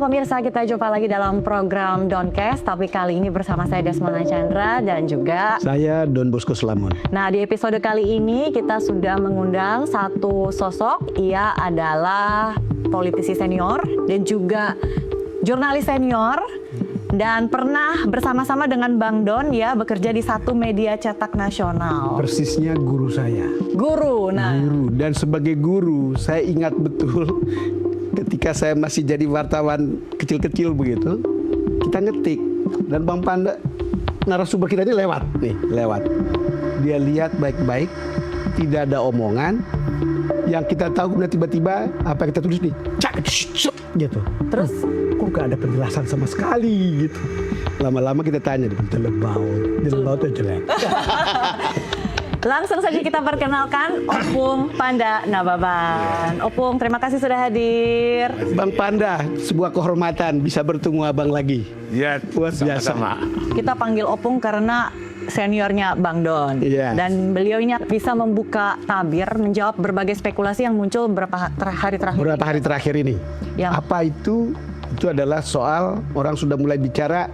pemirsa, kita jumpa lagi dalam program Doncast, tapi kali ini bersama saya Desmond Chandra dan juga saya Don Bosco Selamun. Nah, di episode kali ini kita sudah mengundang satu sosok. Ia adalah politisi senior dan juga jurnalis senior dan pernah bersama-sama dengan Bang Don ya bekerja di satu media cetak nasional. Persisnya guru saya. Guru, nah. Guru, dan sebagai guru saya ingat betul ketika saya masih jadi wartawan kecil-kecil begitu, kita ngetik dan Bang Panda narasumber kita ini lewat. Dia lihat baik-baik, tidak ada omongan. Yang kita tahu kemudian tiba-tiba apa yang kita tulis nih, cak, gitu. Terus kok gak ada penjelasan sama sekali gitu. Lama-lama kita tanya, delebau itu jelek. langsung saja kita perkenalkan Opung Panda Nababan. Opung, terima kasih sudah hadir. Bang Panda, sebuah kehormatan bisa bertemu abang lagi. Ya, luar biasa. Kita panggil Opung karena seniornya Bang Don. Yes. Dan beliau ini bisa membuka tabir, menjawab berbagai spekulasi yang muncul beberapa hari terakhir ini. Apa itu? Itu adalah soal orang sudah mulai bicara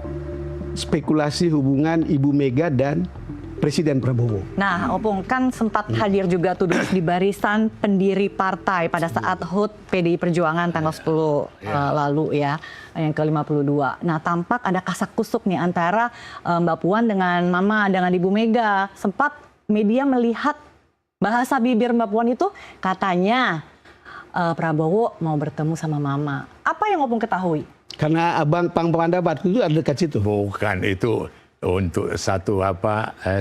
spekulasi hubungan Ibu Mega dan Presiden Prabowo. Nah, Opung kan sempat hadir juga tuh di barisan pendiri partai pada saat HUT PDI Perjuangan tanggal 10 lalu ya, yang ke-52. Nah, tampak ada kasak kusuk nih antara Mbak Puan dengan Mama, dengan Ibu Mega. Sempat media melihat bahasa bibir Mbak Puan itu katanya Prabowo mau bertemu sama Mama. Apa yang Opung ketahui? Karena Abang Pang Panda waktu itu ada dekat situ. Bukan, itu untuk satu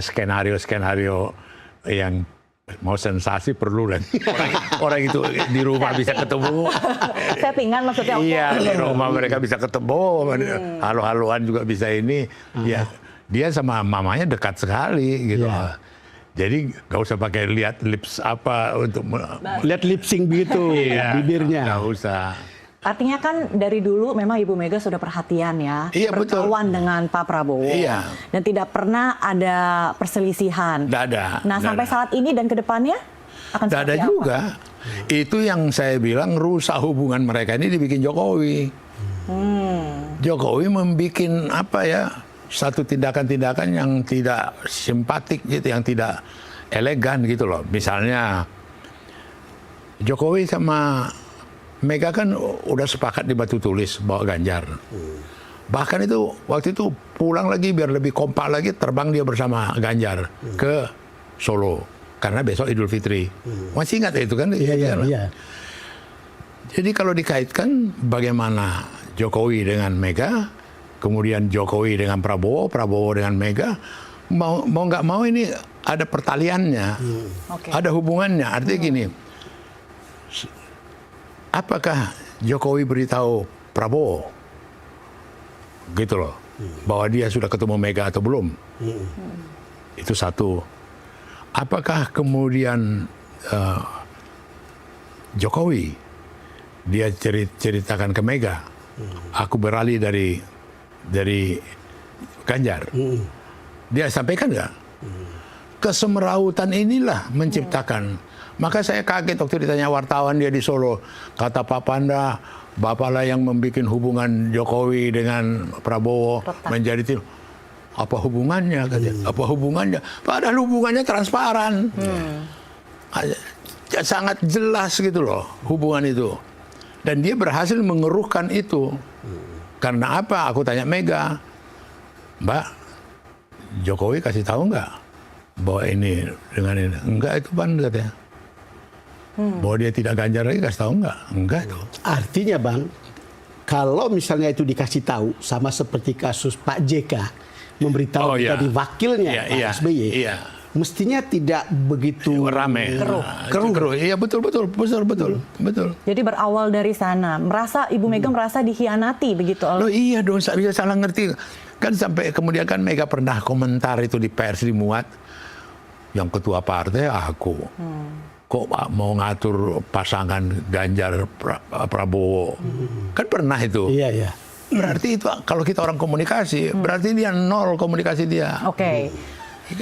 skenario yang mau sensasi perlu dan orang itu di rumah bisa ketemu. Settingan maksudnya. Iya, di rumah mereka bisa ketemu, halo-haloan juga bisa ini. Ya, dia sama mamanya dekat sekali gitu. Jadi nggak usah pakai lihat lips untuk lihat lip sync begitu bibirnya. Nggak usah. Artinya kan dari dulu memang Ibu Mega sudah perhatian ya, berkawan dengan Pak Prabowo, dan tidak pernah ada perselisihan. Tidak ada. Nah sampai saat ini dan kedepannya akan seperti apa? Ada juga. Itu yang saya bilang rusak hubungan mereka ini dibikin Jokowi. Jokowi membikin satu tindakan-tindakan yang tidak simpatik gitu, yang tidak elegan gitu loh. Misalnya Jokowi sama Mega kan udah sepakat di batu tulis bawa Ganjar. Bahkan itu waktu itu pulang lagi biar lebih kompak lagi, terbang dia bersama Ganjar ke Solo karena besok Idul Fitri. Masih ingat itu kan? Iya. Jadi kalau dikaitkan bagaimana Jokowi dengan Mega, kemudian Jokowi dengan Prabowo, Prabowo dengan Mega, mau nggak mau ini ada pertaliannya, ada hubungannya. Artinya gini. Apakah Jokowi beritahu Prabowo gitu loh bahwa dia sudah ketemu Mega atau belum? Itu satu. Apakah kemudian Jokowi dia ceritakan ke Mega, aku beralih dari Ganjar? Dia sampaikan nggak? Kesemerautan inilah menciptakan. Maka saya kaget waktu ditanya wartawan dia di Solo. Kata Pak Panda, bapaklah yang membuat hubungan Jokowi dengan Prabowo menjadi itu. Apa hubungannya? Apa hubungannya? Padahal hubungannya transparan. Sangat jelas gitu loh hubungan itu. Dan dia berhasil mengeruhkan itu. Karena apa? Aku tanya Mega, Mbak, Jokowi kasih tahu nggak bahwa ini dengan ini? Enggak, itu Pan katanya. Bahwa dia tidak Ganjar lagi, kasih tahu nggak? Enggak itu. Artinya Bang, kalau misalnya itu dikasih tahu sama seperti kasus Pak JK memberitahu tadi wakilnya Pak SBY, mestinya tidak begitu rame, keruh. Iya betul. Jadi berawal dari sana, Ibu Mega merasa dikhianati begitu. Loh iya dong, bisa salah ngerti. Kan sampai kemudian kan Mega pernah komentar itu di pers dimuat, yang ketua partai aku. Kok mau ngatur pasangan Ganjar Prabowo? Kan pernah itu. Iya. Berarti itu kalau kita orang komunikasi, berarti dia nol komunikasi dia. Oke.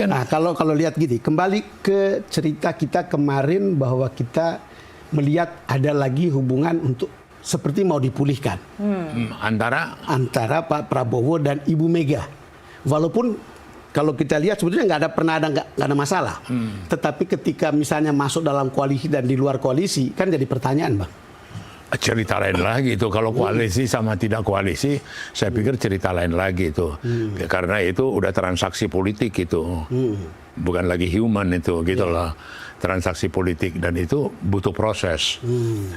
Nah, kalau lihat gini, kembali ke cerita kita kemarin bahwa kita melihat ada lagi hubungan untuk seperti mau dipulihkan antara Pak Prabowo dan Ibu Mega. Walaupun kalau kita lihat sebetulnya nggak ada masalah. Tetapi ketika misalnya masuk dalam koalisi dan di luar koalisi kan jadi pertanyaan, Bang. Cerita lain lagi itu kalau koalisi sama tidak koalisi, saya pikir cerita lain lagi itu. Karena itu udah transaksi politik itu. Bukan lagi human itu gitu loh. Transaksi politik dan itu butuh proses.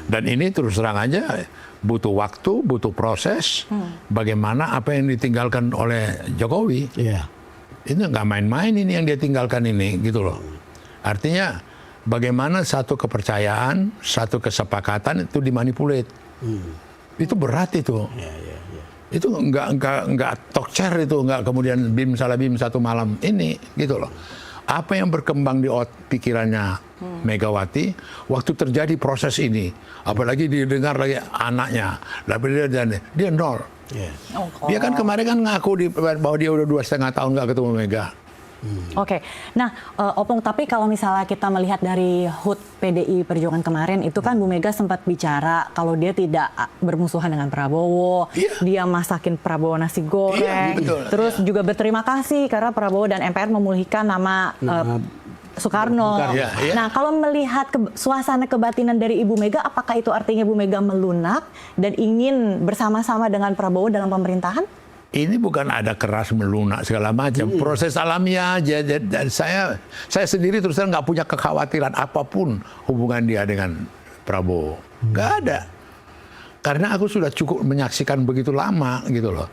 Dan ini terus terang aja butuh waktu, butuh proses. Bagaimana apa yang ditinggalkan oleh Jokowi. Itu nggak main-main ini yang dia tinggalkan ini gitu loh. Artinya bagaimana satu kepercayaan, satu kesepakatan itu dimanipulat. Itu berat itu. Itu nggak tokcer itu, nggak kemudian bim salah bim satu malam ini gitu loh. Apa yang berkembang di pikirannya Megawati waktu terjadi proses ini, apalagi didengar lagi anaknya, dia nol. Dia kan kemarin kan ngaku bahwa dia udah 2,5 tahun nggak ketemu Mega. Oke, nah Opung, tapi kalau misalnya kita melihat dari HUT PDI Perjuangan kemarin, itu kan Bu Mega sempat bicara kalau dia tidak bermusuhan dengan Prabowo, dia masakin Prabowo nasi goreng, terus juga berterima kasih karena Prabowo dan MPR memulihkan nama Soekarno. Nah, kalau melihat suasana kebatinan dari Ibu Mega, apakah itu artinya Bu Mega melunak dan ingin bersama-sama dengan Prabowo dalam pemerintahan? Ini bukan ada keras melunak segala macam, proses alamiah aja. Dan saya sendiri terus terang nggak punya kekhawatiran apapun hubungan dia dengan Prabowo, nggak ada. Karena aku sudah cukup menyaksikan begitu lama gitu loh.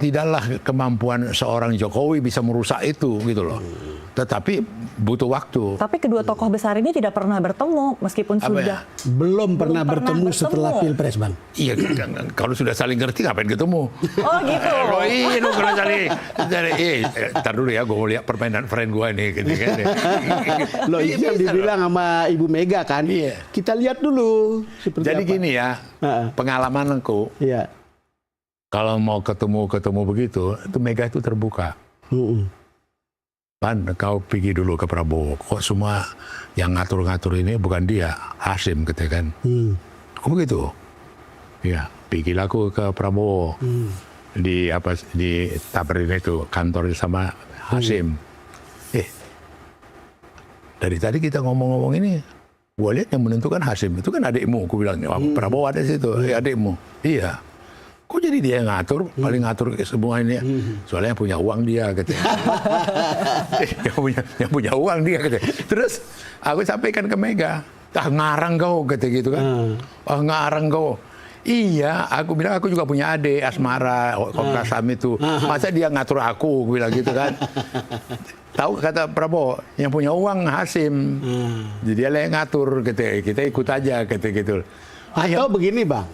Tidaklah kemampuan seorang Jokowi bisa merusak itu gitu loh. Tetapi butuh waktu. Tapi kedua tokoh besar ini tidak pernah bertemu meskipun sudah belum pernah bertemu setelah Pilpres, Bang. Iya, kalau sudah saling ngerti ngapain ketemu? Oh gitu. Oh iya, kalau saling ntar dulu ya, gue mau lihat permainan friend gue nih. Gitu, kan. Loh, itu yang dibilang sama Ibu Mega kan. Kita lihat dulu. Jadi apa? Gini ya, pengalamanku. Kalau mau ketemu begitu, itu Mega itu terbuka. Pan, kau pergi dulu ke Prabowo. Kok semua yang ngatur-ngatur ini bukan dia, Hasim gitu kan. Kok begitu? Ya, pergilah aku ke Prabowo. Di Tamrin itu kantor sama Hasim. Dari tadi kita ngomong-ngomong ini, gua lihat yang menentukan Hasim itu kan adikmu. Aku bilang, Prabowo ada di situ, adikmu. Iya. Kok jadi dia yang ngatur, paling ngatur semua ini. Soalnya yang punya uang dia, katanya. yang punya uang dia, katanya. Terus aku sampaikan ke Mega, ngarang kau, katanya gitu kan. Ngarang kau. Iya, aku bilang aku juga punya adik, Asmara, Komnas HAM itu. Masa dia ngatur aku bilang gitu kan. Tahu kata Prabowo, yang punya uang Hasim. Jadi dia yang ngatur, katanya. Kita ikut aja, katanya gitu. Atau begini, Bang.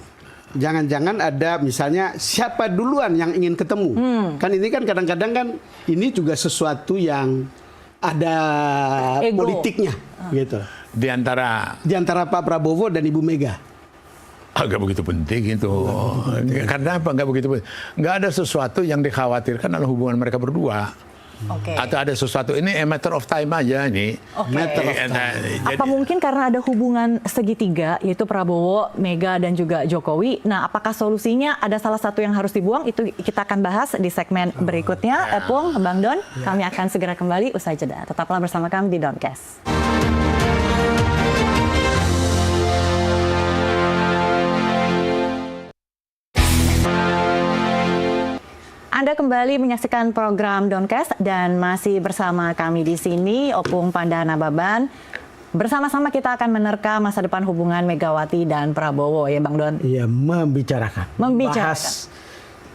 Jangan-jangan ada misalnya siapa duluan yang ingin ketemu. Kan ini kan kadang-kadang kan ini juga sesuatu yang ada ego politiknya gitu. Di antara Pak Prabowo dan Ibu Mega. Agak begitu penting itu. Karena apa nggak begitu penting? Nggak ada sesuatu yang dikhawatirkan dalam hubungan mereka berdua. Atau ada sesuatu, ini a matter of time aja nih. Matter of time. Apa mungkin karena ada hubungan segitiga, yaitu Prabowo, Mega, dan juga Jokowi. Nah, apakah solusinya ada salah satu yang harus dibuang? Itu kita akan bahas di segmen berikutnya. Opung, Bang Don, kami akan segera kembali usai jeda. Tetaplah bersama kami di Doncast. Anda kembali menyaksikan program Doncast dan masih bersama kami di sini Opung Pandanababan. Bersama-sama kita akan menerka masa depan hubungan Megawati dan Prabowo, ya Bang Don? Iya, membicarakan. Bahas.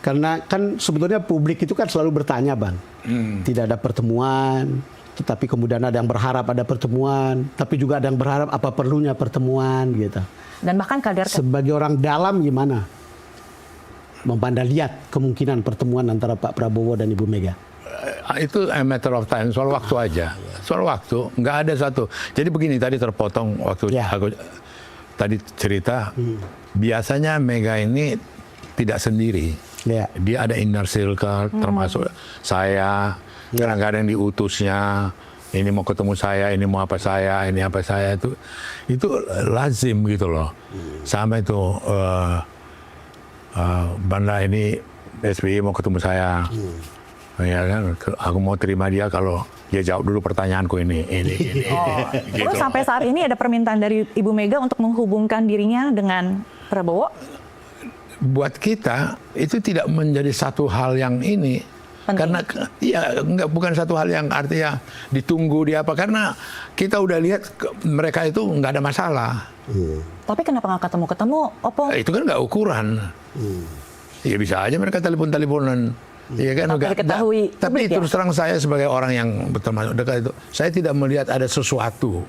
Karena kan sebetulnya publik itu kan selalu bertanya, Bang. Tidak ada pertemuan, tetapi kemudian ada yang berharap ada pertemuan, tapi juga ada yang berharap apa perlunya pertemuan gitu. Dan bahkan kadar sebagai orang dalam gimana Panda lihat kemungkinan pertemuan antara Pak Prabowo dan Ibu Mega? Itu a matter of time, soal waktu aja. Soal waktu, nggak ada satu. Jadi begini, tadi terpotong waktu aku tadi cerita, biasanya Mega ini tidak sendiri. Dia ada inner circle, termasuk saya, kadang-kadang diutusnya, ini mau ketemu saya, ini mau apa saya, ini apa saya, itu lazim gitu loh. Sama itu Banda ini SBY mau ketemu saya, ya kan, aku mau terima dia kalau dia jawab dulu pertanyaanku ini. Gitu. Terus sampai saat ini ada permintaan dari Ibu Mega untuk menghubungkan dirinya dengan Prabowo? Buat kita itu tidak menjadi satu hal yang ini. Penting. Karena ya bukan satu hal yang artinya ditunggu dia apa, karena kita udah lihat mereka itu nggak ada masalah. Tapi kenapa nggak ketemu-ketemu, Opung? Itu kan nggak ukuran. Ya bisa aja mereka telepon-teleponan. Ya kan, Tanpa diketahui tapi publik, ya? terus terang saya sebagai orang yang termasuk dekat itu, saya tidak melihat ada sesuatu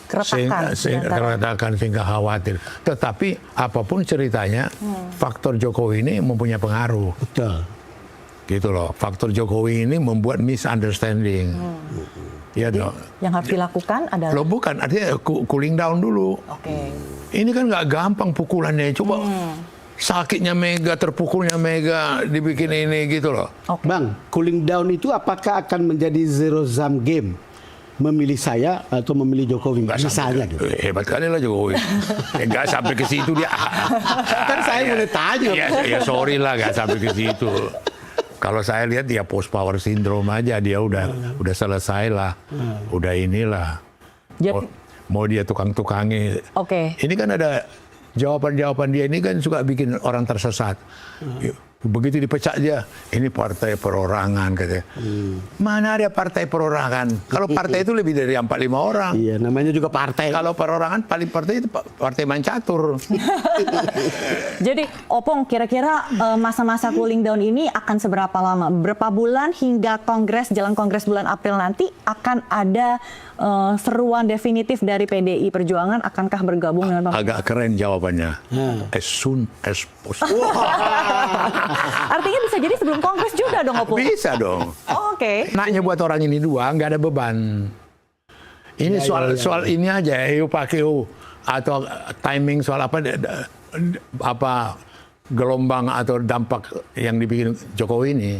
Keretakan. sehingga khawatir. Tetapi apapun ceritanya, faktor Jokowi ini mempunyai pengaruh. Betul. Gitu loh, faktor Jokowi ini membuat misunderstanding. Ya dong. Yang harus dilakukan adalah... Loh bukan, artinya cooling down dulu. Oke. Ini kan nggak gampang pukulannya. Coba sakitnya Mega, terpukulnya Mega, dibikin ini gitu loh. Oke. Bang, cooling down itu apakah akan menjadi zero sum game? Memilih saya atau memilih Jokowi? Nggak Misalnya sampai, gitu. Hebat kali lah Jokowi. Nggak sampai ke situ dia. Kan saya boleh tanya. Ya sorry lah, nggak sampai ke situ. Kalau saya lihat dia post power syndrome aja, dia udah selesai lah, udah inilah. Jadi- Mau dia tukang-tukangi. Oke. Ini kan ada jawaban-jawaban dia ini kan suka bikin orang tersesat. Begitu dipecat dia, ini partai perorangan katanya. Mana ada partai perorangan? Kalau partai itu lebih dari 4-5 orang. Iya, namanya juga partai. Kalau perorangan paling partai itu partai mancatur. Jadi, Opung, kira-kira masa-masa cooling down ini akan seberapa lama? Berapa bulan hingga jelang Kongres bulan April nanti akan ada seruan definitif dari PDI Perjuangan? Akankah bergabung dengan pemerintah? Agak keren jawabannya. As soon as possible. Artinya bisa jadi sebelum Kongres juga dong, Opung? Bisa dong. Oke. Enaknya buat orang ini dua nggak ada beban. Ini soal ini aja, atau timing soal apa gelombang atau dampak yang dibikin Jokowi ini.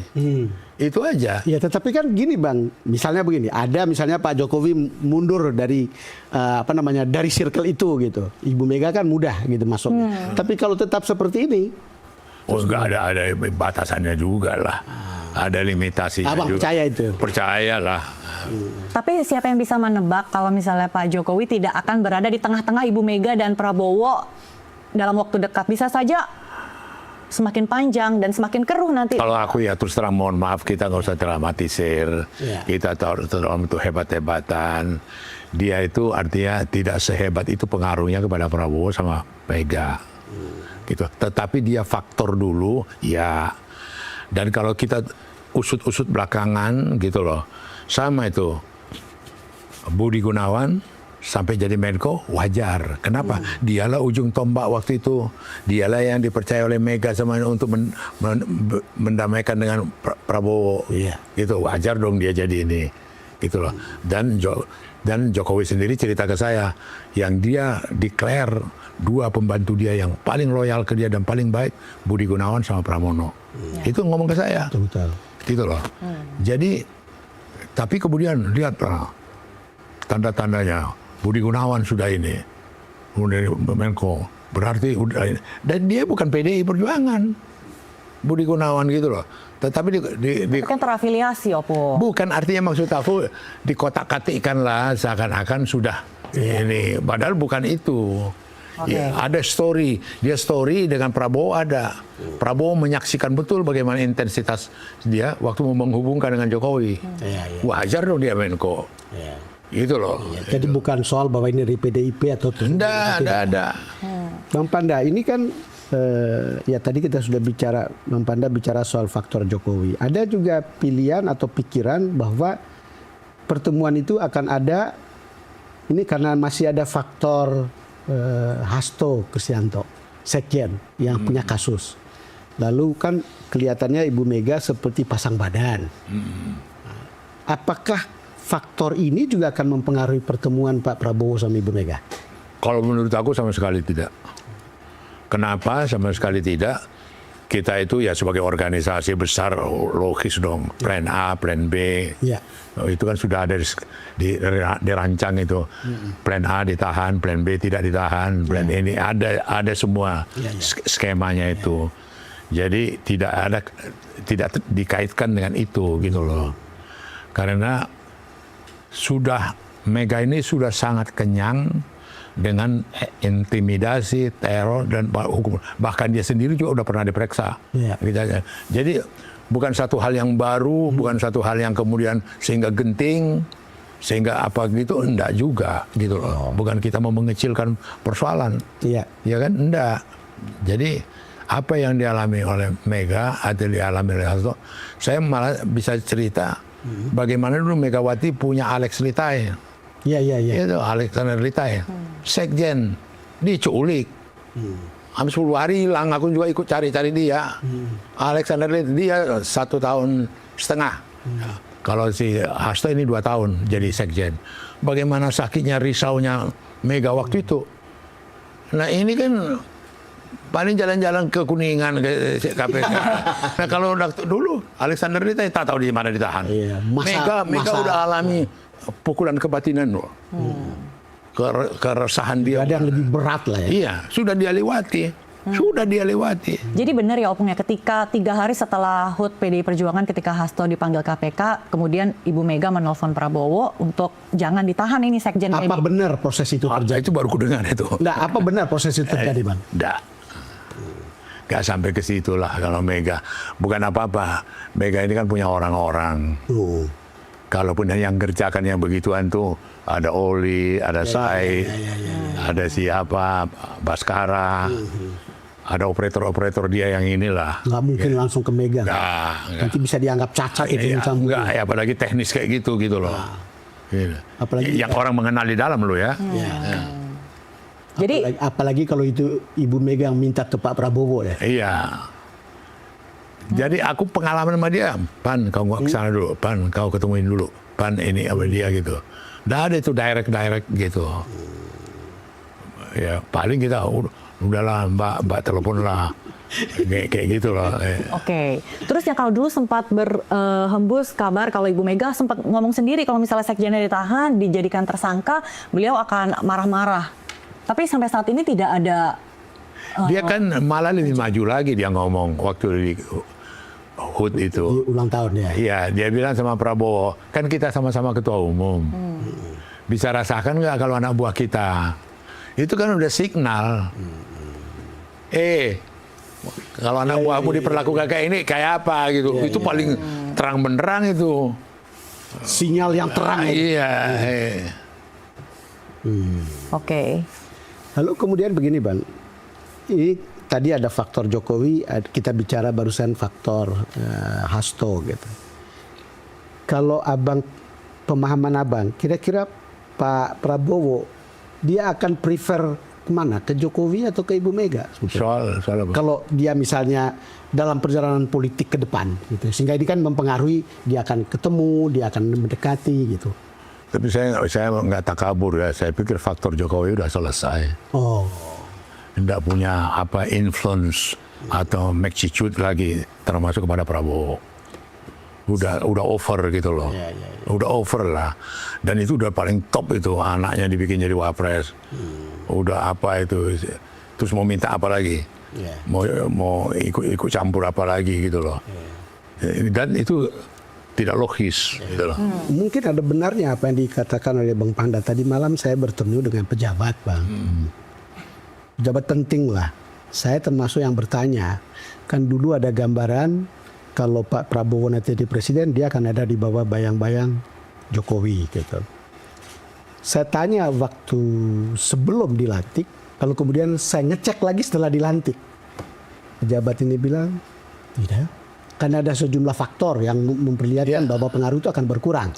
Itu aja. Ya, tetapi kan gini Bang, misalnya begini, ada misalnya Pak Jokowi mundur dari dari circle itu gitu. Ibu Mega kan mudah gitu masuknya. Tapi kalau tetap seperti ini, Oh enggak ada batasannya juga lah. Ada limitasinya Abang juga. percaya itu? Percayalah. Tapi siapa yang bisa menebak kalau misalnya Pak Jokowi tidak akan berada di tengah-tengah Ibu Mega dan Prabowo dalam waktu dekat? Bisa saja semakin panjang dan semakin keruh nanti. Kalau aku ya terus terang mohon maaf, kita nggak usah dramatisir. Kita tahu itu hebat-hebatan. Dia itu artinya tidak sehebat itu pengaruhnya kepada Prabowo sama Mega. Gitu. Tetapi dia faktor dulu, ya. Dan kalau kita usut-usut belakangan gitu loh, sama itu Budi Gunawan sampai jadi Menko wajar. Kenapa? Dialah ujung tombak waktu itu. Dialah yang dipercaya oleh Mega sama untuk mendamaikan dengan Prabowo. Gitu, wajar dong dia jadi ini. Gitu loh. Dan Jokowi sendiri cerita ke saya, yang dia declare 2 pembantu dia yang paling loyal ke dia dan paling baik, Budi Gunawan sama Pramono. Itu ngomong ke saya. betul. Gitu loh. Jadi, tapi kemudian lihat tanda-tandanya, Budi Gunawan sudah ini, kemudian Menko, berarti udah ini. Dan dia bukan PDI Perjuangan, Budi Gunawan gitu loh. Tetapi Kan terafiliasi, Opung. bukan, artinya maksud aku dikotak-katikkan lah seakan-akan sudah ini, padahal bukan itu. Ya, ada story, dia story dengan Prabowo ada. Prabowo menyaksikan betul bagaimana intensitas dia waktu menghubungkan dengan Jokowi. Wajar dong dia Menko. Gitu loh. Jadi bukan soal bahwa ini dari PDIP atau Enggak ada. Bang Panda, ini kan ya tadi kita sudah bicara, Bang Panda bicara soal faktor Jokowi. Ada juga pilihan atau pikiran bahwa pertemuan itu akan ada, ini karena masih ada faktor Hasto Kristianto, Sekjen yang punya kasus. Lalu kan kelihatannya Ibu Mega seperti pasang badan. Apakah faktor ini juga akan mempengaruhi pertemuan Pak Prabowo sama Ibu Mega? Kalau menurut aku sama sekali tidak. Kenapa sama sekali tidak? kita itu ya sebagai organisasi besar logis dong, plan A, plan B. Ya. Itu kan sudah ada dirancang itu. Plan A ditahan, plan B tidak ditahan, plan ini ada semua skemanya itu. Jadi tidak dikaitkan dengan itu gitu loh. Karena Mega ini sudah sangat kenyang dengan intimidasi, teror dan hukum. Bahkan dia sendiri juga udah pernah diperiksa. Jadi bukan satu hal yang baru, bukan satu hal yang kemudian sehingga genting, sehingga apa gitu, enggak juga gitu loh. Bukan kita mau mengecilkan persoalan. Ya kan? Enggak. Jadi apa yang dialami oleh Mega atau dialami oleh Hasto, saya malah bisa cerita bagaimana dulu Megawati punya Alex Litai. Itu Alexander Litai, sekjen, diculik. Hampir 10 hari hilang, aku juga ikut cari-cari dia. Alexander Litai, dia 1,5 tahun. Kalau si Hasto ini 2 tahun jadi sekjen. Bagaimana sakitnya, risaunya Mega waktu itu. Nah ini kan paling jalan-jalan ke Kuningan, ke KPK. Nah kalau dulu Alexander Litai tak tahu di mana ditahan. Mega udah alami pukulan kebatinan loh. Keresahan dia. Ada yang lebih berat lah ya. Iya, sudah dia lewati. Sudah dia lewati. Jadi benar ya Opung ya, ketika 3 hari setelah HUT PDI Perjuangan, ketika Hasto dipanggil KPK, kemudian Ibu Mega menelpon Prabowo untuk jangan ditahan ini sekjen PDI. Apa benar proses itu terjadi? Itu baru kudengar itu. Nah, apa benar proses itu terjadi, Bang? Enggak. Gak sampai ke situ lah kalau Mega. Bukan apa-apa. Mega ini kan punya orang-orang. Kalaupun yang kerjakan yang begituan tuh ada Oli, ada Said, ada siapa, Baskara, ada operator-operator dia yang inilah. Nggak mungkin langsung ke Mega. Nanti bisa dianggap cacat itu. Enggak, ya apalagi teknis kayak gitu loh. Apalagi yang orang mengenal di dalam loh ya. Jadi apalagi kalau itu Ibu Mega yang minta ke Pak Prabowo ya. Iya. Jadi aku pengalaman sama dia, Pan kau nggak kesana dulu, Pan kau ketemuin dulu, Pan ini apa dia gitu. Nggak ada itu direct gitu. Ya paling kita udahlah Mbak telepon lah, kayak gitu lah. Oke. Terus ya kalau dulu sempat berhembus kabar kalau Ibu Mega sempat ngomong sendiri kalau misalnya sekjennya ditahan, dijadikan tersangka, beliau akan marah-marah. Tapi sampai saat ini tidak ada. Dia kan malah lebih maju lagi dia ngomong waktu di HUT itu. Di ulang tahun ya. Iya, dia bilang sama Prabowo, kan kita sama-sama ketua umum. Bisa rasakan nggak kalau anak buah kita? Itu kan udah signal. Kalau anak buahmu diperlakukan kayak ini, kayak apa gitu. Itu paling terang benderang itu. Sinyal yang terang. Iya. Oke. Lalu kemudian begini, Bang. Ini tadi ada faktor Jokowi, kita bicara barusan faktor Hasto gitu. Kalau Abang, pemahaman Abang, kira-kira Pak Prabowo dia akan prefer kemana? Ke Jokowi atau ke Ibu Mega? Soal apa? Kalau dia misalnya dalam perjalanan politik ke depan, gitu, sehingga ini kan mempengaruhi dia akan ketemu, dia akan mendekati gitu. Tapi saya nggak takabur ya. Saya pikir faktor Jokowi udah selesai. Tidak punya influence atau magnitude lagi termasuk kepada Prabowo. Udah over gitu loh. Udah over lah. Dan itu udah paling top itu, anaknya dibikin jadi wapres. Udah apa itu. Terus mau minta apa lagi? Mau ikut campur apa lagi gitu loh. Dan itu tidak logis gitu loh. Mungkin ada benarnya apa yang dikatakan oleh Bang Panda. Tadi malam saya bertemu dengan pejabat, Bang. Pejabat penting lah. Saya termasuk yang bertanya. Kan dulu ada gambaran kalau Pak Prabowo nanti jadi presiden, dia akan ada di bawah bayang-bayang Jokowi gitu. Saya tanya waktu sebelum dilantik, kalau kemudian saya ngecek lagi setelah dilantik. Pejabat ini bilang, tidak. Karena ada sejumlah faktor yang memperlihatkan bahwa pengaruh itu akan berkurang.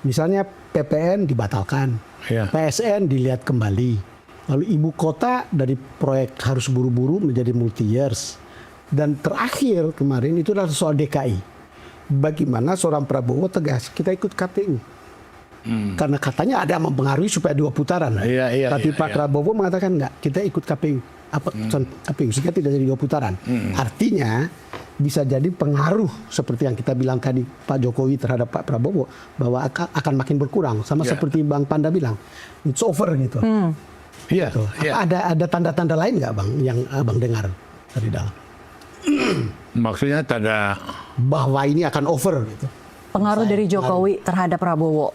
Misalnya PPN dibatalkan, PSN dilihat kembali. Lalu ibu kota dari proyek harus buru-buru menjadi multi-years. Dan terakhir kemarin itu adalah soal DKI. Bagaimana seorang Prabowo tegas, kita ikut KPU. Karena katanya ada yang mempengaruhi supaya 2 putaran. Tapi Pak Prabowo mengatakan enggak, kita ikut KPU. KPU sehingga tidak jadi 2 putaran. Artinya bisa jadi pengaruh seperti yang kita bilang tadi Pak Jokowi terhadap Pak Prabowo bahwa akan makin berkurang sama seperti Bang Panda bilang it's over gitu. Iya. Tuh. Ada tanda-tanda lain nggak Bang yang Abang dengar dari dalam? Maksudnya tanda Bahwa ini akan over gitu. Pengaruh dari Jokowi terhadap Prabowo.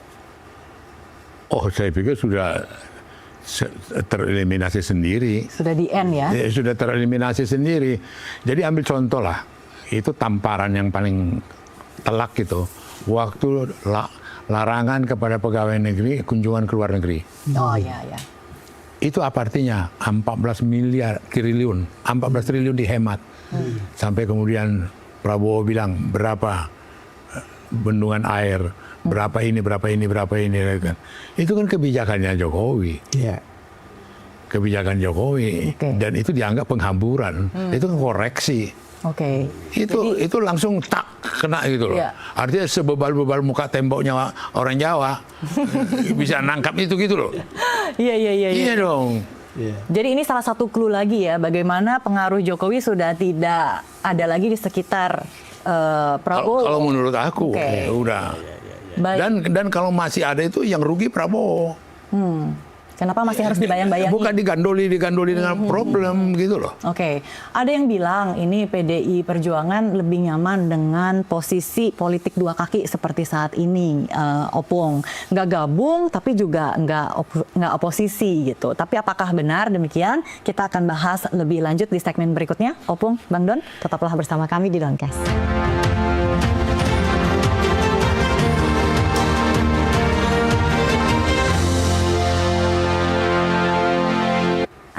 oh saya pikir sudah tereliminasi sendiri. Sudah di end ya? Sudah tereliminasi sendiri. Jadi ambil contoh lah, itu tamparan yang paling telak gitu. Waktu larangan kepada pegawai negeri kunjungan ke luar negeri. Oh iya ya. Itu apa artinya? 14 triliun dihemat. Sampai kemudian Prabowo bilang berapa bendungan air, berapa ini. Kan. Itu kan kebijakannya Jokowi. Iya. Kebijakan Jokowi. Oke. Dan itu dianggap penghamburan. Itu kan koreksi. Oke. Itu langsung tak kena gitu loh. Iya. Artinya sebebal-bebal muka temboknya orang Jawa bisa nangkap itu gitu loh. Iya. Iya dong. Jadi ini salah satu clue lagi ya, bagaimana pengaruh Jokowi sudah tidak ada lagi di sekitar Prabowo. Kalau menurut aku Oke. udah. Baik. Dan kalau masih ada itu yang rugi Prabowo. Kenapa masih harus dibayang-bayangi? Bukan digandoli dengan problem gitu loh. Oke, ada yang bilang ini PDI Perjuangan lebih nyaman dengan posisi politik 2 kaki seperti saat ini, Opung. Nggak gabung, tapi juga nggak oposisi gitu. Tapi apakah benar demikian? Kita akan bahas lebih lanjut di segmen berikutnya. Opung, Bang Don, tetaplah bersama kami di Doncast.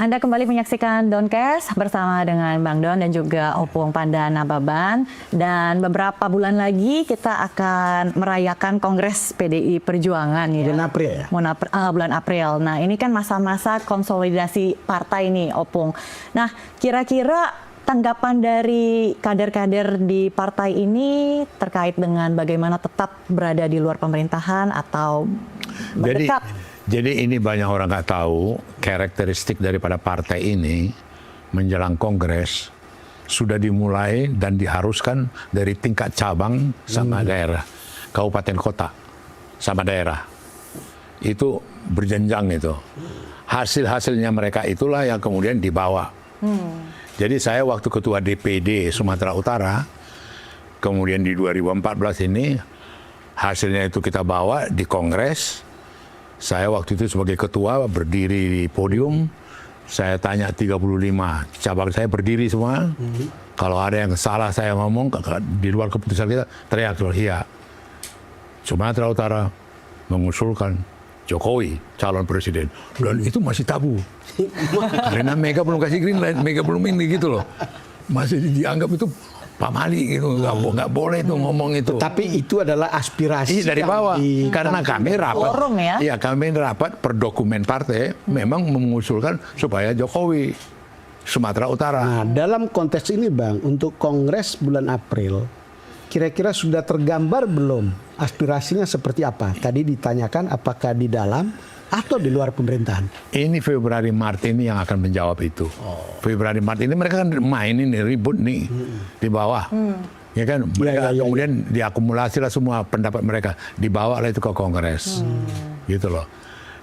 Anda kembali menyaksikan Doncast bersama dengan Bang Don dan juga Opung Panda Nababan. Dan beberapa bulan lagi kita akan merayakan Kongres PDI Perjuangan. Bulan April ya? Bulan April. Nah ini kan masa-masa konsolidasi partai nih, Opung. Nah kira-kira tanggapan dari kader-kader di partai ini terkait dengan bagaimana tetap berada di luar pemerintahan atau mendekat? Jadi ini banyak orang nggak tahu karakteristik daripada partai ini menjelang Kongres sudah dimulai dan diharuskan dari tingkat cabang sama daerah, kabupaten kota sama daerah. Itu berjenjang itu. Hasil-hasilnya mereka itulah yang kemudian dibawa. Jadi saya waktu ketua DPD Sumatera Utara, kemudian di 2014 ini hasilnya itu kita bawa di Kongres. Saya waktu itu sebagai ketua berdiri di podium, saya tanya 35 cabang saya berdiri semua. Kalau ada yang salah saya ngomong di luar keputusan kita, teriak loh, iya. Sumatera Utara mengusulkan Jokowi calon presiden, dan itu masih tabu. Karena Mega belum kasih green light, Mega belum ini gitu loh. Masih dianggap itu pamali gitu, nggak boleh tuh ngomong itu. Tapi itu adalah aspirasi dari bawah. Karena kami rapat, forum ya? Iya kami rapat per dokumen partai memang mengusulkan supaya Jokowi Sumatera Utara. Nah, dalam konteks ini Bang, untuk Kongres bulan April, kira-kira sudah tergambar belum aspirasinya seperti apa? Tadi ditanyakan apakah di dalam atau di luar pemerintahan? Ini Februari Maret ini yang akan menjawab itu. Februari Maret ini mereka kan main ini ribut nih di bawah. Ya kan, mereka kemudian diakumulasi lah semua pendapat mereka, dibawa lah itu ke Kongres. Gitu loh.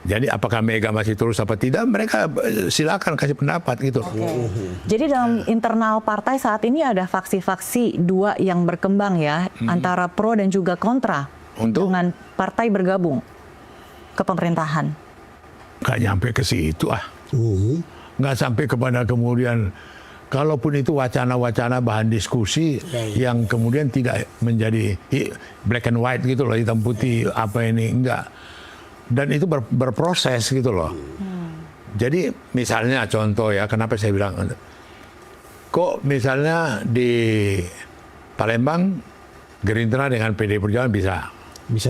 Jadi apakah Mega masih terus apa tidak, mereka silakan kasih pendapat gitu. Jadi dalam internal partai saat ini ada faksi-faksi 2 yang berkembang ya, antara pro dan juga kontra dengan partai bergabung ke pemerintahan. Nggak nyampe ke situ nggak sampai kepada kemudian, kalaupun itu wacana-wacana bahan diskusi yang kemudian tidak menjadi black and white gitu loh, hitam putih apa ini, enggak. Dan itu berproses gitu loh. Jadi misalnya contoh ya, kenapa saya bilang kok misalnya di Palembang Gerindra dengan PDI Perjuangan bisa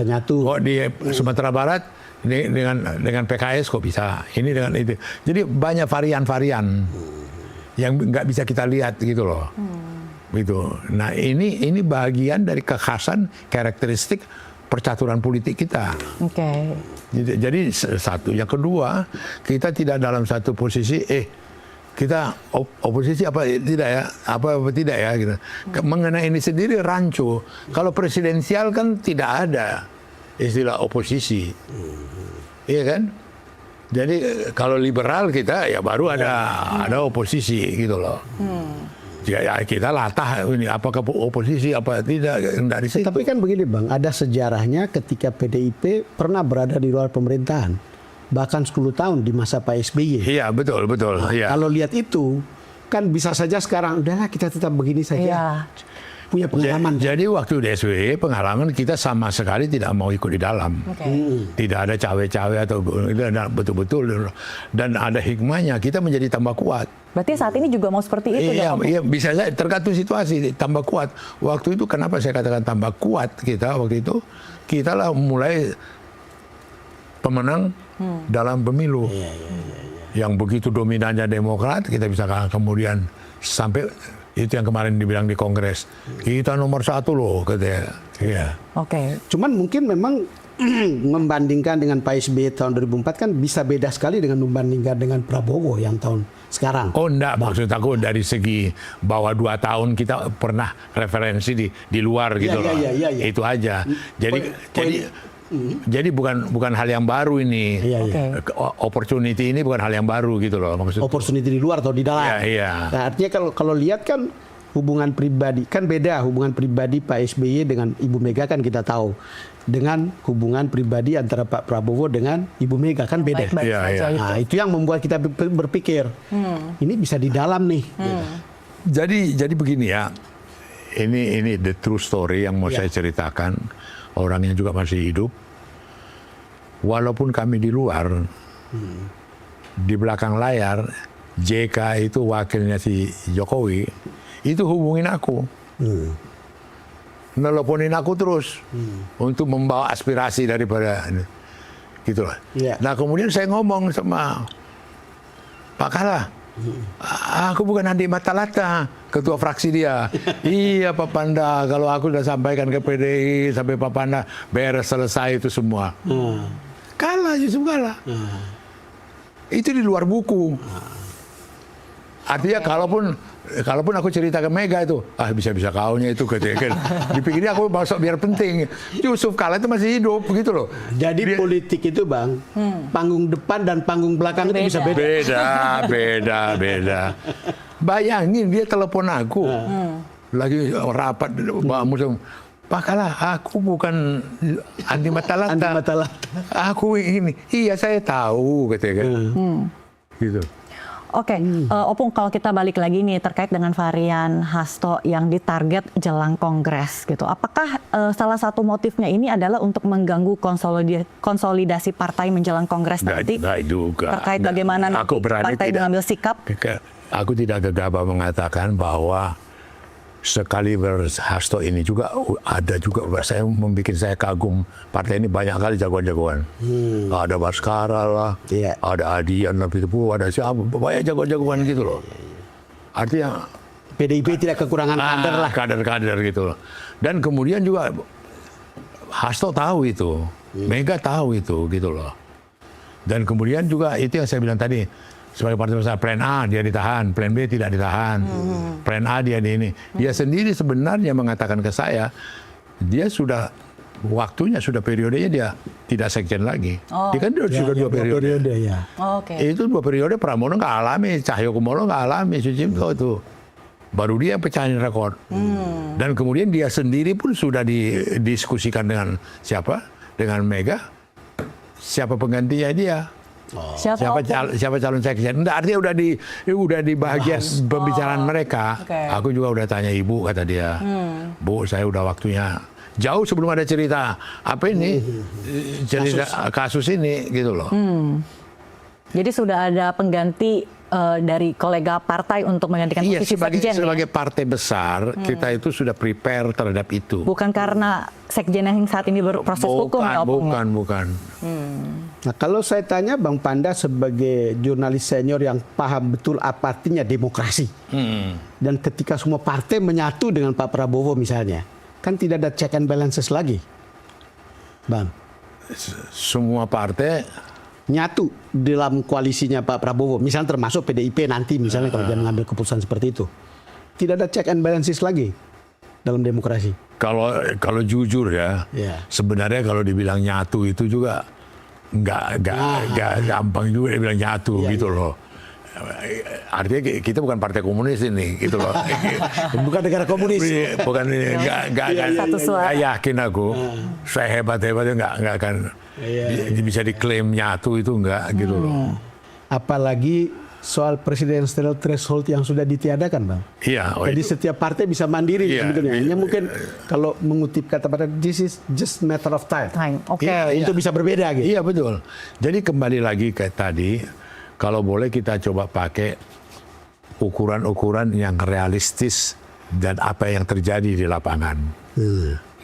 nyatu. Kok di Sumatera Barat dengan PKS kok bisa, ini dengan itu. Jadi banyak varian-varian yang nggak bisa kita lihat gitu loh. Gitu. Nah ini bagian dari kekhasan karakteristik percaturan politik kita. Jadi satu, yang kedua, kita tidak dalam satu posisi kita oposisi apa tidak ya, apa tidak ya gitu. Mengenai ini sendiri rancu. Kalau presidensial kan tidak ada istilah oposisi, iya kan? Jadi kalau liberal kita ya baru ada oposisi gitu loh. Ya, kita latah ini apakah oposisi apa tidak dari situ. Tapi kan begini Bang, ada sejarahnya ketika PDIP pernah berada di luar pemerintahan. Bahkan 10 tahun di masa Pak SBY. Iya, betul. Iya. Kalau lihat itu, kan bisa saja sekarang, udahlah kita tetap begini saja. Iya. Punya pengalaman. Jadi waktu di SBY pengalaman kita sama sekali tidak mau ikut di dalam. Tidak ada cawe-cawe atau betul-betul. Dan ada hikmahnya, kita menjadi tambah kuat. Berarti saat ini juga mau seperti itu dong? Iya, bisa saja tergantung situasi tambah kuat. Waktu itu kenapa saya katakan tambah kuat kita waktu itu? Kita lah mulai pemenang dalam pemilu. Yang begitu dominannya Demokrat, kita bisa kemudian sampai itu yang kemarin dibilang di Kongres. Kita nomor 1 loh, katanya. Iya. Oke. Cuman mungkin memang membandingkan dengan Pak SBY tahun 2004 kan bisa beda sekali dengan membandingkan dengan Prabowo yang tahun sekarang. Oh enggak, maksud aku dari segi bahwa 2 tahun kita pernah referensi di luar gitu loh. Iya. Itu aja. Jadi bukan hal yang baru ini. Opportunity ini bukan hal yang baru gitu loh maksud. Opportunity di luar atau di dalam. Iya. Nah, artinya kalau lihat kan hubungan pribadi kan beda hubungan pribadi Pak SBY dengan Ibu Mega kan kita tahu. Dengan hubungan pribadi antara Pak Prabowo dengan Ibu Mega kan beda. Baik-baik saja itu. Nah, itu yang membuat kita berpikir ini bisa di dalam nih. Jadi begini ya. Ini the true story yang mau saya ceritakan. Orangnya juga masih hidup. Walaupun kami di luar, di belakang layar, JK itu wakilnya si Jokowi, itu hubungin aku. Nelponin aku terus untuk membawa aspirasi daripada gitu lah. Nah kemudian saya ngomong sama Pak Kala, aku bukan Andi Matalata, ketua fraksi dia. Iya Pak Panda, kalau aku sudah sampaikan ke PDI sampai Pak Panda beres selesai itu semua. Kalah Yusuf kalah. Itu di luar buku. Artinya kalaupun aku cerita ke Mega itu, bisa-bisa kaunya itu katanya. Dipikirnya aku masuk biar penting. Yusuf Kala itu masih hidup begitu loh. Jadi politik itu Bang, panggung depan dan panggung belakang itu bisa beda. Beda. Bayangin dia telepon aku. Lagi rapat musuh. Pak Kala, aku bukan Andi Matalata. Aku ini. Iya saya tahu katanya kan. Gitu. Oke, Opung, kalau kita balik lagi nih terkait dengan varian Hasto yang ditarget jelang Kongres gitu. Apakah salah satu motifnya ini adalah untuk mengganggu konsolidasi partai menjelang Kongres nanti? Nggak juga. Terkait bagaimana nanti partai mengambil sikap? Aku tidak gegabah mengatakan bahwa sekaliber Hasto ini juga ada juga saya membuat saya kagum partai ini banyak kali jagoan-jagoan. Ada Baskara lah, ada Adian lah, ada siapa banyak jagoan-jagoan gitu loh. Artinya PDIP tidak kekurangan kader lah. Kader-kader gitu loh. Dan kemudian juga Hasto tahu itu, Mega tahu itu gitu loh. Dan kemudian juga itu yang saya bilang tadi. Sebagai partai besar, plan A dia ditahan, plan B tidak ditahan, plan A dia di ini. Dia sendiri sebenarnya mengatakan ke saya, dia sudah waktunya, sudah periodenya dia tidak sekjen lagi. Dia kan sudah 2 periode. Itu 2 periode Pramono nggak alami, Cahyokumolo nggak alami, Sucipto itu. Baru dia pecahin rekor. Dan kemudian dia sendiri pun sudah didiskusikan dengan siapa? Dengan Mega. Siapa penggantinya dia? Siapa calon sekjen? Enggak, artinya udah di bagian pembicaraan mereka. Aku juga udah tanya ibu, kata dia, Bu, saya udah waktunya jauh sebelum ada cerita apa ini, cerita kasus ini gitu loh. Jadi sudah ada pengganti dari kolega partai untuk menggantikan posisi sekjen. Sebagai partai besar, kita itu sudah prepare terhadap itu. Bukan karena sekjen yang saat ini berproses hukum ya, Opung? Bukan. Nah, kalau saya tanya Bang Panda sebagai jurnalis senior yang paham betul apa artinya demokrasi. Dan ketika semua partai menyatu dengan Pak Prabowo misalnya, kan tidak ada check and balances lagi. Bang. Semua partai nyatu dalam koalisinya Pak Prabowo, misalnya termasuk PDIP nanti misalnya kalau dia mengambil keputusan seperti itu, tidak ada check and balances lagi dalam demokrasi. Kalau jujur ya, sebenarnya kalau dibilang nyatu itu juga nggak gampang juga dibilang nyatu gitu loh. Artinya kita bukan partai komunis ini, gitu loh. Bukan negara komunis. Bukan nggak yakin aku. Saya hebat-hebatnya nggak akan bisa diklaim nyatu itu nggak gitu loh. Apalagi soal presidential threshold yang sudah ditiadakan, Bang. Iya. Jadi setiap partai bisa mandiri sebetulnya. Hanya mungkin kalau mengutip kata pada this is just matter of time. Oke. Itu bisa berbeda gitu. Iya betul. Jadi kembali lagi ke tadi, kalau boleh kita coba pakai ukuran-ukuran yang realistis dan apa yang terjadi di lapangan.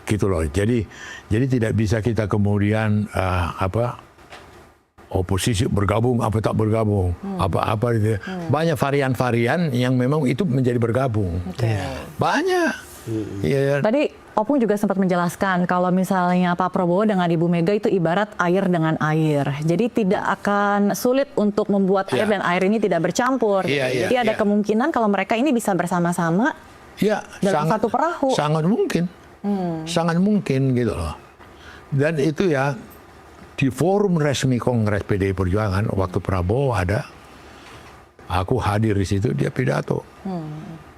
Gitu loh. Jadi tidak bisa kita kemudian oposisi bergabung apa tak bergabung, apa-apa gitu. Banyak varian-varian yang memang itu menjadi bergabung. Banyak. Tadi Opung juga sempat menjelaskan kalau misalnya Pak Prabowo dengan Ibu Mega itu ibarat air dengan air. Jadi tidak akan sulit untuk membuat air dan air ini tidak bercampur. Jadi ada kemungkinan kalau mereka ini bisa bersama-sama dalam satu perahu. Sangat mungkin. Sangat mungkin gitu loh. Dan itu ya di forum resmi Kongres PDI Perjuangan waktu Prabowo ada, aku hadir di situ, dia pidato.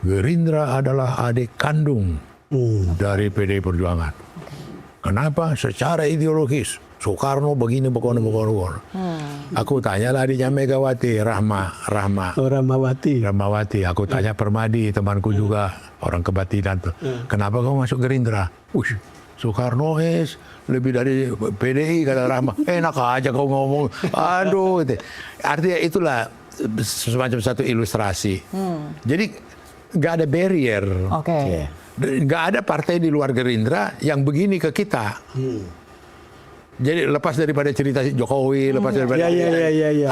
Gerindra adalah adik kandung dari PDI Perjuangan. Kenapa? Secara ideologis. Soekarno begini. Aku tanya lah adiknya Megawati, Rahmawati. Aku tanya Permadi, temanku juga, orang kebatinan tuh. Kenapa kamu masuk Gerindra? Soekarno lebih dari PDI, kata Rahma. Enak aja kau ngomong. Aduh. Gitu. Artinya itulah semacam satu ilustrasi. Jadi nggak ada barrier. Nggak ada partai di luar Gerindra yang begini ke kita. Jadi lepas daripada cerita Jokowi, lepas daripada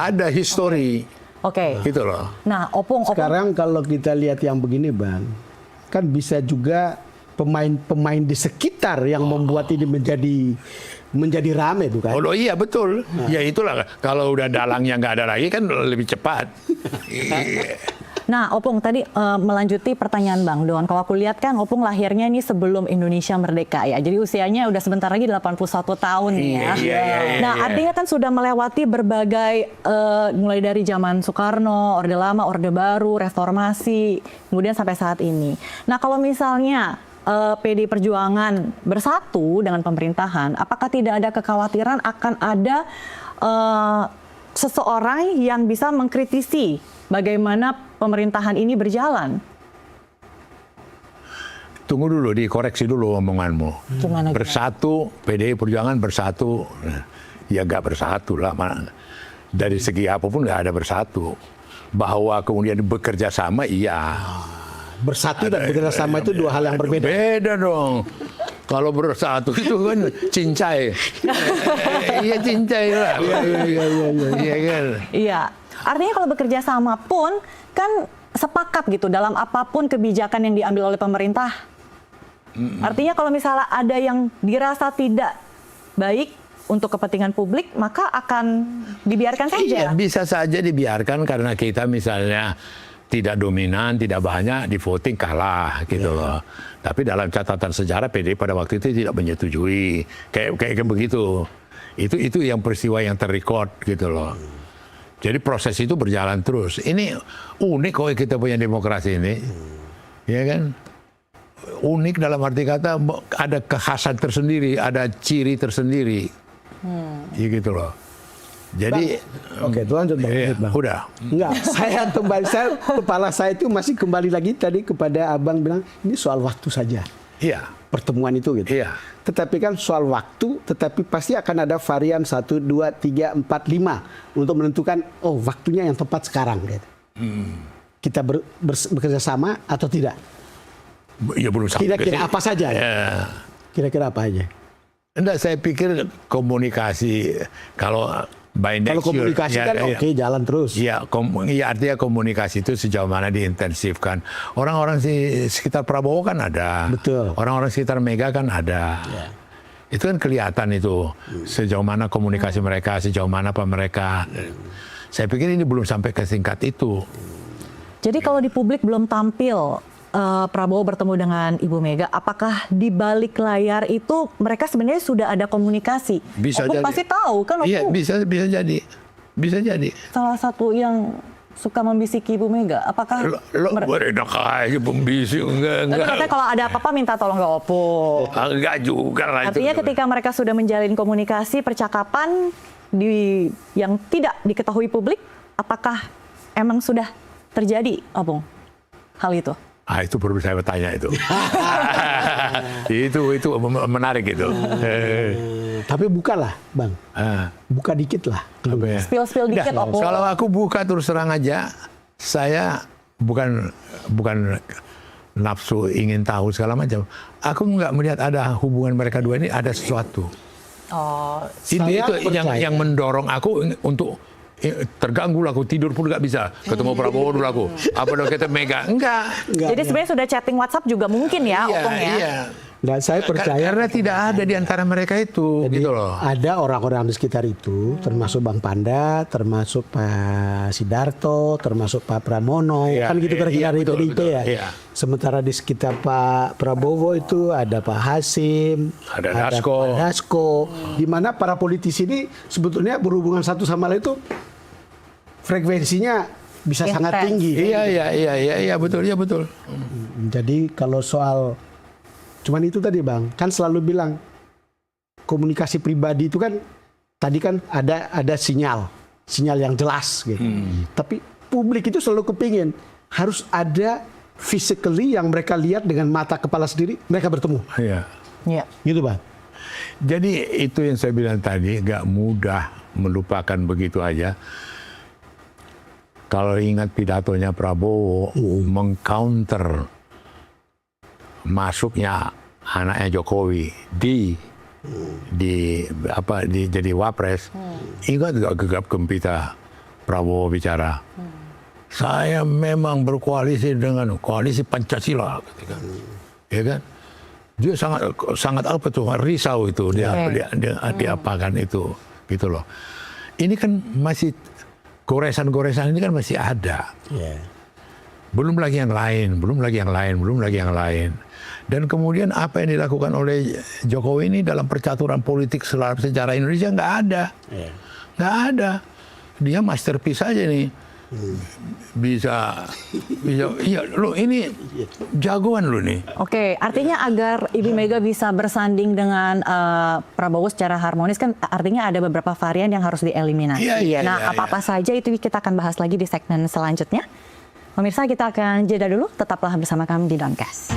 ada histori. Gitu loh. Nah, Opung. Sekarang kalau kita lihat yang begini, Bang, kan bisa juga pemain-pemain di sekitar yang membuat ini menjadi rame, bukan? Oh iya betul. Ya itulah, kalau udah dalangnya nggak ada lagi kan lebih cepat. Nah, Opung tadi melanjuti pertanyaan Bang Don. Kalau aku lihat kan Opung lahirnya ini sebelum Indonesia merdeka ya. Jadi usianya udah sebentar lagi 81 tahun ya. Nah, artinya kan sudah melewati berbagai mulai dari zaman Soekarno, Orde Lama, Orde Baru, Reformasi, kemudian sampai saat ini. Nah, kalau misalnya PDI Perjuangan bersatu dengan pemerintahan, apakah tidak ada kekhawatiran akan ada seseorang yang bisa mengkritisi bagaimana pemerintahan ini berjalan? Tunggu dulu, dikoreksi dulu omonganmu. Gimana? Bersatu, PDI Perjuangan bersatu, ya nggak bersatu lah. Dari segi apapun nggak ada bersatu. Bahwa kemudian bekerja sama, iya. Bersatu dan bekerja sama itu dua hal yang berbeda. Beda dong. Kalau bersatu itu kan cincai. Iya cincai lah. Iya kan. Iya. Artinya kalau bekerja sama pun kan sepakat gitu dalam apapun kebijakan yang diambil oleh pemerintah. Artinya kalau misalnya ada yang dirasa tidak baik untuk kepentingan publik, maka akan dibiarkan saja. Iya, bisa saja dibiarkan karena kita misalnya tidak dominan, tidak banyak, di voting kalah gitu loh. Tapi dalam catatan sejarah PDI pada waktu itu tidak menyetujui kayak begitu. Itu yang peristiwa yang terrecord gitu loh. Jadi proses itu berjalan terus. Ini unik kok kita punya demokrasi ini, ya kan? Unik dalam arti kata ada kekhasan tersendiri, ada ciri tersendiri, ya gitu loh. Jadi, oke, itu lanjut Bang. Udah. Enggak, kepala saya itu masih kembali lagi tadi kepada Abang bilang ini soal waktu saja. Iya. Pertemuan itu gitu. Iya. Tetapi kan soal waktu, tetapi pasti akan ada varian 1, 2, 3, 4, 5 untuk menentukan waktunya yang tepat sekarang gitu. Kita bekerja sama atau tidak? Ya belum sampai. Kira-kira apa saja? Kira-kira apa aja? Enggak, saya pikir komunikasi kalau by next kalau komunikasi year, kan oke, jalan terus. Iya, artinya komunikasi itu sejauh mana diintensifkan. Orang-orang di sekitar Prabowo kan ada. Betul. Orang-orang sekitar Mega kan ada. Itu kan kelihatan itu sejauh mana komunikasi mereka, sejauh mana apa mereka. Saya pikir ini belum sampai ke tingkat itu. Jadi kalau di publik belum tampil Prabowo bertemu dengan Ibu Mega, apakah di balik layar itu mereka sebenarnya sudah ada komunikasi? Bisa Opung jadi. pasti tahu kan, Opung? Iya, bisa jadi. Bisa jadi. Salah satu yang suka membisiki Ibu Mega, apakah Lo beredak aja pembisik, Tapi enggak. katanya kalau ada apa-apa minta tolong ke Opung. Enggak juga lah itu. Artinya ketika mereka sudah menjalin komunikasi, percakapan yang tidak diketahui publik, apakah emang sudah terjadi, Opung, hal itu? Itu perlu saya bertanya itu. itu menarik itu. Tapi bukalah, Bang. Buka dikit lah. Apa ya? Spill dikit, Opung. Kalau aku buka terus terang aja, saya bukan nafsu ingin tahu segala macam. Aku nggak melihat ada hubungan mereka dua ini ada sesuatu. Oh, Itu percaya. yang mendorong aku untuk terganggu lah, aku tidur pun nggak bisa. Ketemu Prabowo dulu aku. Apa dong kita Mega? Enggak. jadi sebenarnya sudah chatting WhatsApp juga mungkin ya, Opung ya? Iya. Nah, saya percaya Karena tidak ada di antara mereka itu, jadi gitu loh. ada orang-orang di sekitar itu, termasuk Bang Panda, termasuk Pak Sidarto, termasuk Pak Pramono, Iya, kan gitu kira-kira iya, dari betul, PDIP betul, ya. iya. Sementara di sekitar Pak Prabowo itu ada Pak Hasim, Ada Dasko. Pak Dasko, di mana para politisi ini sebetulnya berhubungan satu sama lain itu frekuensinya bisa Intens. sangat tinggi. Iya, betul. Jadi kalau soal cuman itu tadi Bang, kan selalu bilang komunikasi pribadi itu kan tadi kan ada sinyal yang jelas gitu. Tapi publik itu selalu kepingin harus ada physically yang mereka lihat dengan mata kepala sendiri, mereka bertemu. Iya. Iya. Gitu Bang. Jadi itu yang saya bilang tadi, nggak mudah melupakan begitu aja. Kalau ingat pidatonya Prabowo mengcounter masuknya anaknya Jokowi jadi wapres, ingat nggak gegap gempita Prabowo bicara, saya memang berkoalisi dengan koalisi Pancasila, ketika, ya kan? Dia sangat apa tuh risau itu dia diapakan itu, gitu loh. Ini kan masih goresan-goresan ini kan masih ada. Yeah. Belum lagi yang lain. Dan kemudian apa yang dilakukan oleh Jokowi ini dalam percaturan politik secara Indonesia nggak ada. Nggak ada. Dia masterpiece aja nih. Bisa, iya lo ini jagoan lo nih. Oke, artinya agar Ibu Mega bisa bersanding dengan Prabowo secara harmonis kan artinya ada beberapa varian yang harus dieliminasi. Iya, apa-apa saja itu kita akan bahas lagi di segmen selanjutnya. Pemirsa, kita akan jeda dulu, tetaplah bersama kami di Doncast.